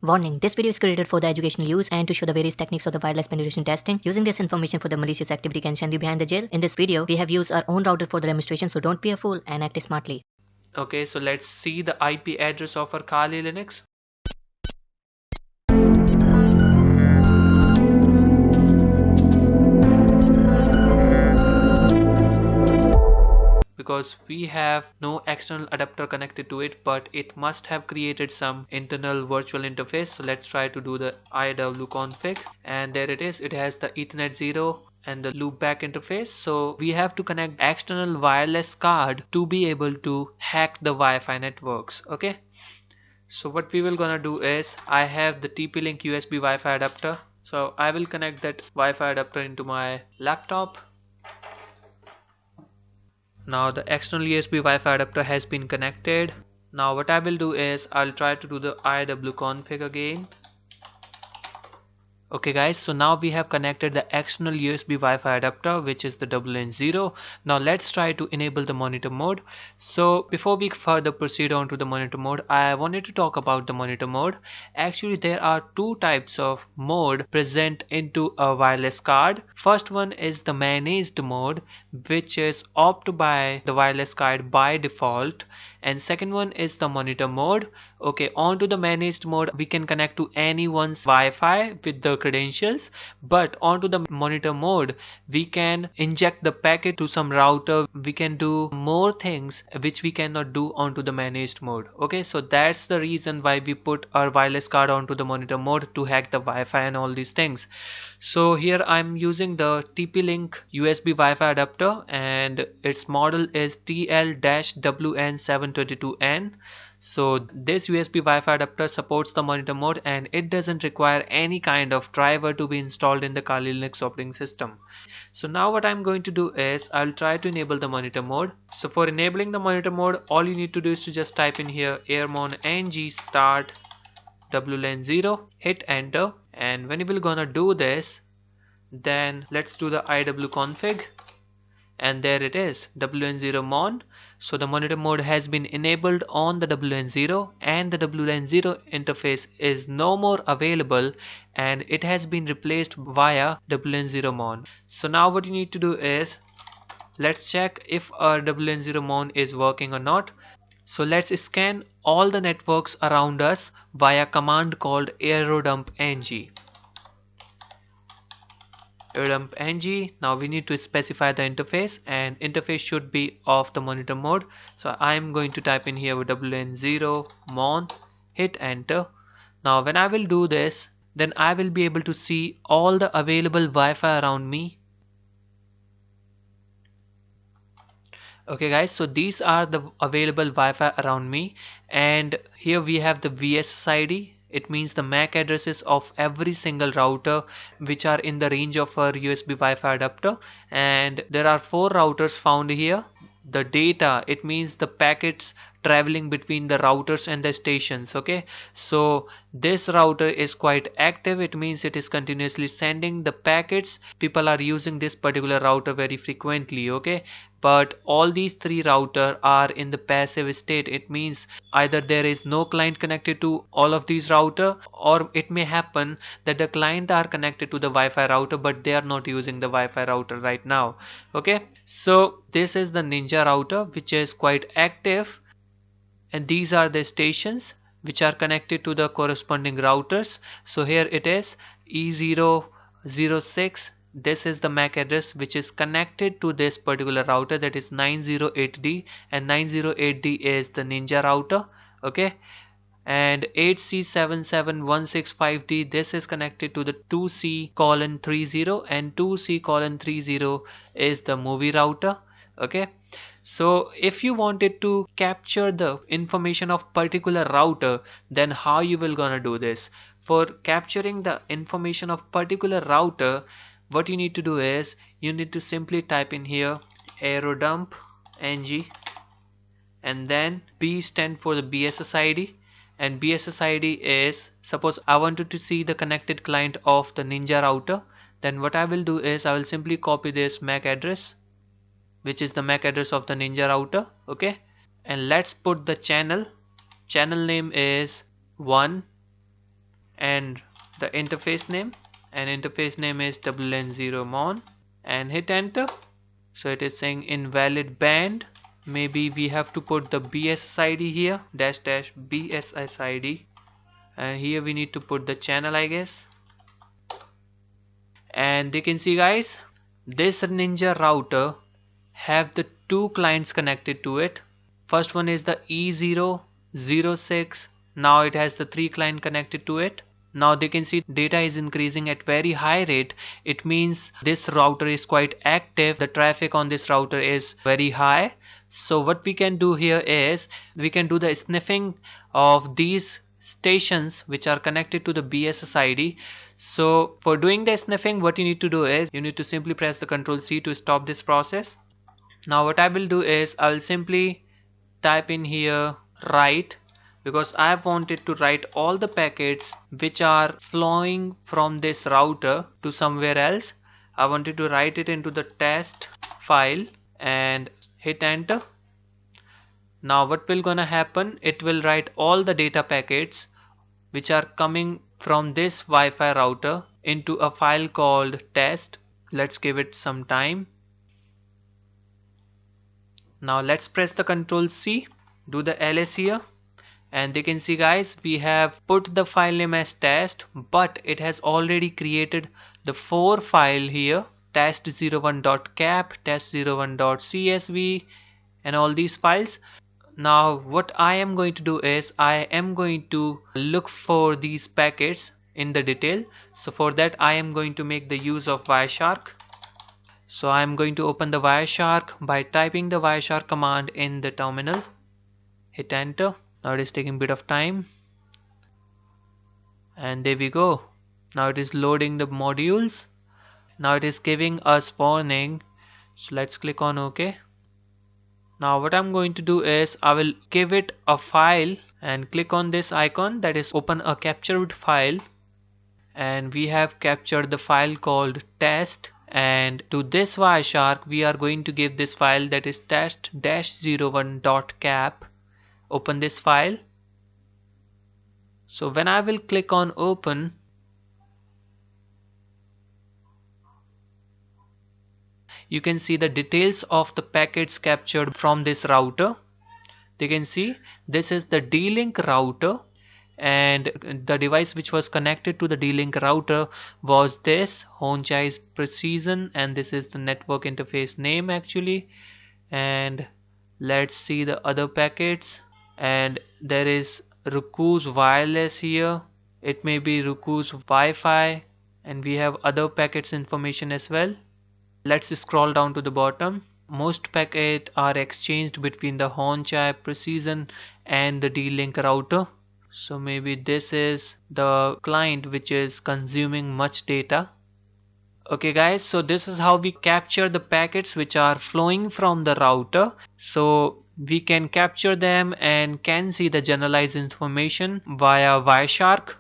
Warning, this video is created for the educational use and to show the various techniques of the wireless penetration testing. Using this information for the malicious activity can send you behind the jail. In this video, we have used our own router for the demonstration, so don't be a fool and act smartly. Okay, so let's see the IP address of our Kali Linux. Because we have no external adapter connected to it, but it must have created some internal virtual interface. So let's try to do the iwconfig, and there it is. It has the Ethernet 0 and the loopback interface. So we have to connect external wireless card to be able to hack the Wi-Fi networks. Okay, so what we will gonna do is, I have the TP-Link USB Wi-Fi adapter, so I will connect that Wi-Fi adapter into my laptop. Now the external USB Wi-Fi adapter has been connected. Now what I will do is, I'll try to do the iwconfig again. Okay guys, so now we have connected the external USB Wi-Fi adapter, which is the WLAN0. Now let's try to enable the monitor mode. So before we further proceed on to the monitor mode, I wanted to talk about the monitor mode. Actually, there are two types of mode present into a wireless card. First one is the managed mode, which is opted by the wireless card by default, and second one is the monitor mode. Okay, onto the managed mode, we can connect to anyone's Wi-Fi with the credentials, but onto the monitor mode, we can inject the packet to some router. We can do more things which we cannot do onto the managed mode. Okay, so that's the reason why we put our wireless card onto the monitor mode, to hack the Wi-Fi and all these things. So here I'm using the TP-Link USB Wi-Fi adapter, and its model is TL-WN722N. So this USB Wi-Fi adapter supports the monitor mode, and it doesn't require any kind of driver to be installed in the Kali Linux operating system. So now what I'm going to do is, I'll try to enable the monitor mode. So for enabling the monitor mode, all you need to do is to just type in here airmon-ng start WLAN0, hit enter, and when you will gonna do this, then let's do the iwconfig, and there it is, WLAN0 mon. So the monitor mode has been enabled on the WLAN0, and the WLAN0 interface is no more available, and it has been replaced via WLAN0 mon. So now what you need to do is, let's check if our WLAN0 mon is working or not. So let's scan all the networks around us via command called aerodump-ng. Aerodump-ng. Now we need to specify the interface, and interface should be of the monitor mode. So I'm going to type in here WLAN0 mon, hit enter. Now when I will do this, then I will be able to see all the available Wi-Fi around me. Okay guys, so these are the available Wi-Fi around me, and here we have the VSSID. It means the MAC addresses of every single router which are in the range of our USB Wi-Fi adapter, and there are 4 routers found here. The data, it means the packets traveling between the routers and the stations. Okay, so this router is quite active. It means it is continuously sending the packets. People are using this particular router very frequently. Okay, but all these 3 routers are in the passive state. It means either there is no client connected to all of these routers, or it may happen that the client are connected to the Wi-Fi router, but they are not using the Wi-Fi router right now. Okay, so this is the Ninja router, which is quite active, and these are the stations which are connected to the corresponding routers. So here it is, E006. This is the MAC address which is connected to this particular router, that is 908D, and 908D is the Ninja router. Okay, and 8C77165D, this is connected to the 2C:30, and 2C:30 is the movie router. Okay, so if you wanted to capture the information of particular router, then how you will gonna do this? For capturing the information of particular router, what you need to do is, you need to simply type in here aerodump-ng, and then B stand for the BSSID, and BSSID is, suppose I wanted to see the connected client of the Ninja router, then what I will do is, I will simply copy this MAC address, which is the MAC address of the Ninja router. Okay, and let's put the channel name is 1, and the interface name, and interface name is WN0mon, and hit enter. So it is saying invalid band. Maybe we have to put the BSSID here, dash dash BSSID, and here we need to put the channel, I guess. And you can see, guys, this Ninja router have the two clients connected to it. First one is the E006. Now it has the three client connected to it. Now they can see data is increasing at very high rate. It means this router is quite active. The traffic on this router is very high. So what we can do here is we can do the sniffing of these stations which are connected to the BSSID. So for doing the sniffing, what you need to do is you need to simply press the Ctrl C to stop this process. Now what I will do is I will simply type in here write, because I wanted to write all the packets which are flowing from this router to somewhere else. I wanted to write it into the test file and hit enter. Now what will gonna happen, it will write all the data packets which are coming from this Wi-Fi router into a file called test. Let's give it some time. Now let's press the Ctrl C, do the ls here, and they can see, guys, we have put the file name as test, but it has already created the 4 file here, test01.cap, test01.csv, and all these files. Now what I am going to do is I am going to look for these packets in the detail. So for that I am going to make the use of Wireshark. So I am going to open the Wireshark by typing the Wireshark command in the terminal. Hit enter. Now it is taking a bit of time. And there we go. Now it is loading the modules. Now it is giving us warning. So let's click on OK. Now what I'm going to do is I will give it a file and click on this icon, that is open a captured file, and we have captured the file called test, and to this Wireshark we are going to give this file, that is test-01.cap. Open this file. So when I will click on open, you can see the details of the packets captured from this router. They can see this is the D-Link router, and the device which was connected to the D-Link router was this Honchai's Precision, and this is the network interface name actually. And let's see the other packets, and there is Ruku's wireless here. It may be Ruku's Wi-Fi, and we have other packets information as well. Let's scroll down to the bottom. Most packets are exchanged between the Honchai Precision and the D-Link router. So maybe this is the client which is consuming much data. Okay guys, so this is how we capture the packets which are flowing from the router. So we can capture them and can see the generalized information via Wireshark.